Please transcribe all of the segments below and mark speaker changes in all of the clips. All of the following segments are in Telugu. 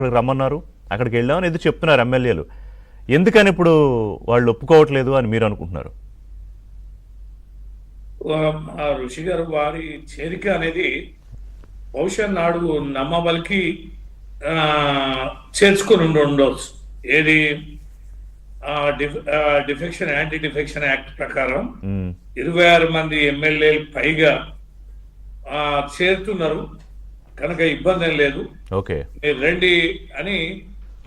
Speaker 1: అక్కడికి రమ్మన్నారు, అక్కడికి వెళ్ళామని ఏదో చెప్తున్నారు ఎమ్మెల్యేలు. ఎందుకని ఇప్పుడు వాళ్ళు ఒప్పుకోవట్లేదు అని మీరు అనుకుంటున్నారు?
Speaker 2: ఆ ఋషి గారు వారి చేరిక అనేది బహుశా నాడు నమ్మబలికి ఆ, చేర్చుకుని ఉండవచ్చు. ఏది డిఫెక్షన్ యాంటీ డిఫెక్షన్ యాక్ట్ ప్రకారం 26 మంది ఎమ్మెల్యేలు పైగా చేరుతున్నారు కనుక ఇబ్బంది ఏం లేదు,
Speaker 1: ఓకే
Speaker 2: మీరు రండి అని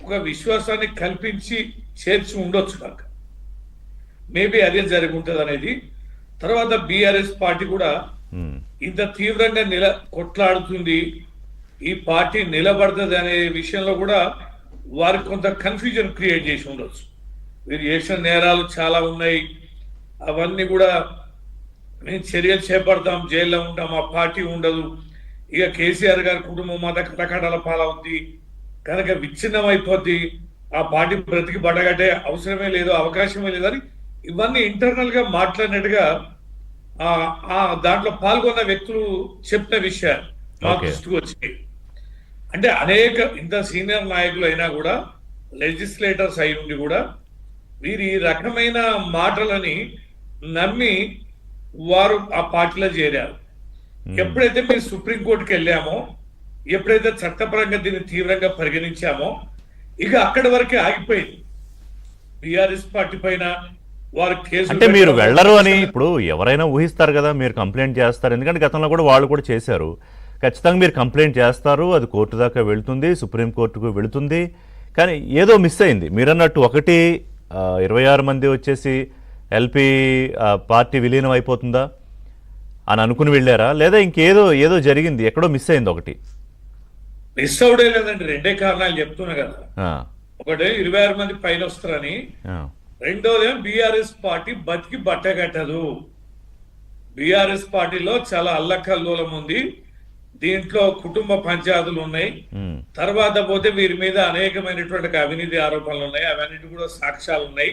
Speaker 2: ఒక విశ్వాసాన్ని కల్పించి చేర్చి ఉండొచ్చు. కనుక మేబీ అదే జరిగి ఉంటుంది అనేది. తర్వాత బీఆర్ఎస్ పార్టీ కూడా ఇంత తీవ్రంగా కొట్లాడుతుంది, ఈ పార్టీ నిలబడుతుంది అనే విషయంలో కూడా వారికి కొంత కన్ఫ్యూజన్ క్రియేట్ చేసి ఉండొచ్చు. వీరు చేసిన నేరాలు చాలా ఉన్నాయి, అవన్నీ కూడా మేము చర్యలు చేపడతాం, జైల్లో ఉంటాం, ఆ పార్టీ ఉండదు, ఇక కేసీఆర్ గారి కుటుంబం మత కటకటాల పాలవుద్ది కనుక విచ్ఛిన్నం అయిపోద్ది, ఆ పార్టీ బ్రతికి బట్టగట్టే అవసరమే లేదు, అవకాశమే లేదని ఇవన్నీ ఇంటర్నల్ గా మాట్లాడినట్టుగా దాంట్లో పాల్గొన్న వ్యక్తులు చెప్పిన విషయాలు మా దృష్టికి వచ్చాయి. అంటే అనేక ఇంత సీనియర్ నాయకులు అయినా కూడా, లెజిస్లేటర్స్ అయి ఉండి కూడా వీరు ఈ రకమైన మాటలని నమ్మి వారు ఆ పార్టీలో చేరారు. ఎప్పుడైతే మేము సుప్రీంకోర్టుకి వెళ్ళామో, ఎప్పుడైతే చట్టపరంగా దీన్ని తీవ్రంగా పరిగణించామో, ఇక అక్కడి వరకే ఆగిపోయింది. బీఆర్ఎస్ పార్టీ పైన వారు కేసు
Speaker 1: అంటే మీరు వెళ్ళరు అని ఇప్పుడు ఎవరైనా ఊహిస్తారు కదా, మీరు కంప్లైంట్ చేస్తారు, ఎందుకంటే గతంలో కూడా వాళ్ళు కూడా చేశారు. ఖచ్చితంగా మీరు కంప్లైంట్ చేస్తారు, అది కోర్టు దాకా వెళుతుంది, సుప్రీంకోర్టుకు వెళుతుంది. కానీ ఏదో మిస్ అయింది. మీరన్నట్టు 26 మంది వచ్చేసి ఎల్పీ పార్టీ విలీనం అయిపోతుందా అని అనుకుని వెళ్ళారా, లేదా ఏదో జరిగింది, ఎక్కడో మిస్ అయింది? ఒకటి
Speaker 2: మిస్ అవడే లేదండి, రెండే కారణాలు చెప్తున్నా కదా. ఒకటి 26 మంది పైన వస్తారని, రెండోది బీఆర్ఎస్ పార్టీ బతికి బట్టగట్టదు. బీఆర్ఎస్ పార్టీలో చాలా అల్లకల్లోలం ఉంది, దీంట్లో కుటుంబ పంచాయతీలు ఉన్నాయి, తర్వాత పోతే వీరి మీద అనేకమైనటువంటి అవినీతి ఆరోపణలు ఉన్నాయి, అవన్నిటి కూడా సాక్ష్యాలు ఉన్నాయి.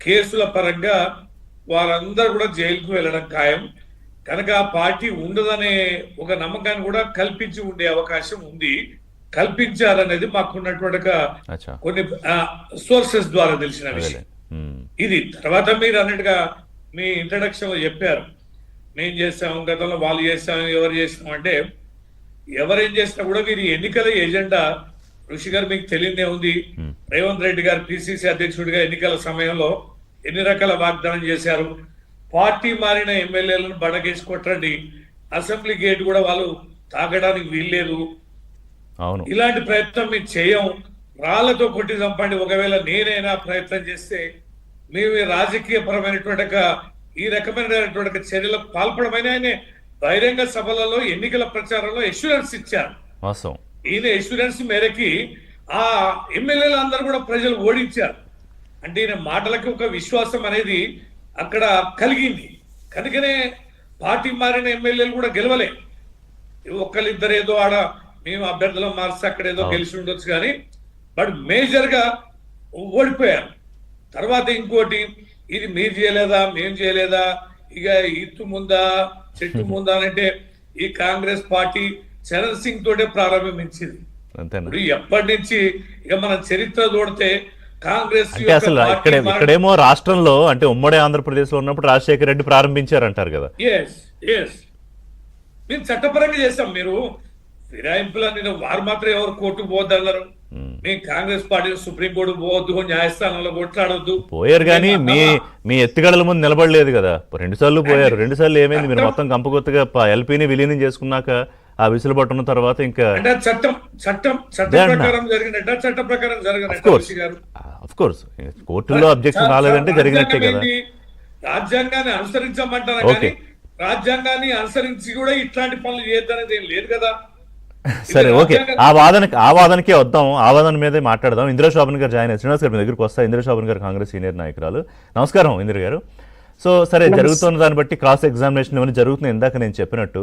Speaker 2: కేసుల పరంగా వారందరూ కూడా జైలుకు వెళ్ళడం ఖాయం కనుక ఆ పార్టీ ఉండదనే ఒక నమ్మకాన్ని కూడా కల్పించి ఉండే అవకాశం ఉంది. కల్పించారనేది మాకున్నటువంటి కొన్ని సోర్సెస్ ద్వారా తెలిసిన విషయం ఇది. తర్వాత మీరు అన్నట్టుగా మీ ఇంట్రడక్షన్ లో చెప్పారు, మేం చేస్తాం, గతంలో వాళ్ళు చేస్తాం, ఎవరు చేస్తాం అంటే, ఎవరేం చేసినా కూడా వీరి ఎన్నికల ఎజెండా ఋషి గారు మీకు తెలియదే ఉంది. రేవంత్ రెడ్డి గారు పిసిసి అధ్యక్షుడిగా ఎన్నికల సమయంలో ఎన్ని రకాల వాగ్దానం చేశారు. పార్టీ మారిన ఎమ్మెల్యేలను బడగేసి కొట్టండి, అసెంబ్లీ గేట్ కూడా వాళ్ళు తాగడానికి వీల్లేదు, ఇలాంటి ప్రయత్నం మేము చేయం, రాళ్లతో కొట్టి చంపండి, ఒకవేళ నేనైనా ప్రయత్నం చేస్తే మేము రాజకీయ పరమైనటువంటి ఈ రకమైనటువంటి చర్యలకు పాల్పడమైన ఆయనే బహిరంగ సభలలో ఎన్నికల ప్రచారంలో ఎష్యూరెన్స్ ఇచ్చారు. ఈయన ఎష్యూరెన్స్ మేరకి ఆ ఎమ్మెల్యేలు అందరూ కూడా ప్రజలు ఓడించారు. అంటే ఈయన మాటలకి ఒక విశ్వాసం అనేది అక్కడ కలిగింది కనుకనే పార్టీ మారిన ఎమ్మెల్యేలు కూడా గెలవలే. ఒక్కరిద్దరు ఏదో ఆడ మేము అభ్యర్థులను మార్చి అక్కడ ఏదో గెలిచి ఉండొచ్చు కానీ, బట్ మేజర్ గా ఓడిపోయారు. తర్వాత ఇంకోటి, ఇది మీరు చేయలేదా మేము చేయలేదా, ఇక ఇత్తు ముందా చెట్టు ముందా అంటే ఈ కాంగ్రెస్ పార్టీ చరణ్ సింగ్ తోటే ప్రారంభించింది. ఎప్పటి నుంచి ఇక మన చరిత్ర చూడితే కాంగ్రెస్
Speaker 1: అసలు ఇక్కడేమో రాష్ట్రంలో అంటే ఉమ్మడి ఆంధ్రప్రదేశ్ లో ఉన్నప్పుడు రాజశేఖర రెడ్డి ప్రారంభించారంటారు కదా.
Speaker 2: మేము చట్టపరంగా చేస్తాం. మీరు ఫిరాయింపులని వారు మాత్రం ఎవరు కోర్టుకు పోవద్దు అన్నారు. మేము కాంగ్రెస్ పార్టీ సుప్రీంకోర్టు పోవద్దు, న్యాయస్థానంలో కొట్లాడొద్దు
Speaker 1: పోయారు, కానీ మీ ఎత్తుగడల ముందు నిలబడలేదు కదా. 2 సార్లు పోయారు. 2 సార్లు ఏమైంది? మీరు మొత్తం కంపకొత్తగా ఎల్పీని విలీనం చేసుకున్నాక ఆ విసులు పట్టున్న తర్వాత ఇంకా
Speaker 2: చట్టం ప్రకారం జరిగినట్ట, చట్ట ప్రకారం
Speaker 1: కోర్టులో అబ్జెక్షన్ రాలేదంటే జరిగినట్టే కదా.
Speaker 2: రాజ్యాంగాన్ని అనుసరించమంటారా కానీ రాజ్యాంగాన్ని అనుసరించి కూడా ఇట్లాంటి పనులు చేయొద్దనేది ఏం లేదు కదా.
Speaker 1: సరే, ఓకే, ఆ వాదనకే వద్దాం, ఆ వాదన మీదే మాట్లాడదాం. ఇందిరా శోభన్ గారు జాయిన్ అయ్యారు. శ్రీనివాస్ గారి దగ్గరికి వస్తా. ఇందిరా శోభన్ గారు కాంగ్రెస్ సీనియర్ నాయకురాలు. నమస్కారం ఇందిరా గారు. సో సరే, జరుగుతున్న దాన్ని బట్టి క్రాస్ ఎగ్జామినేషన్ ఏమైనా జరుగుతుంది ఇందాక నేను చెప్పినట్టు.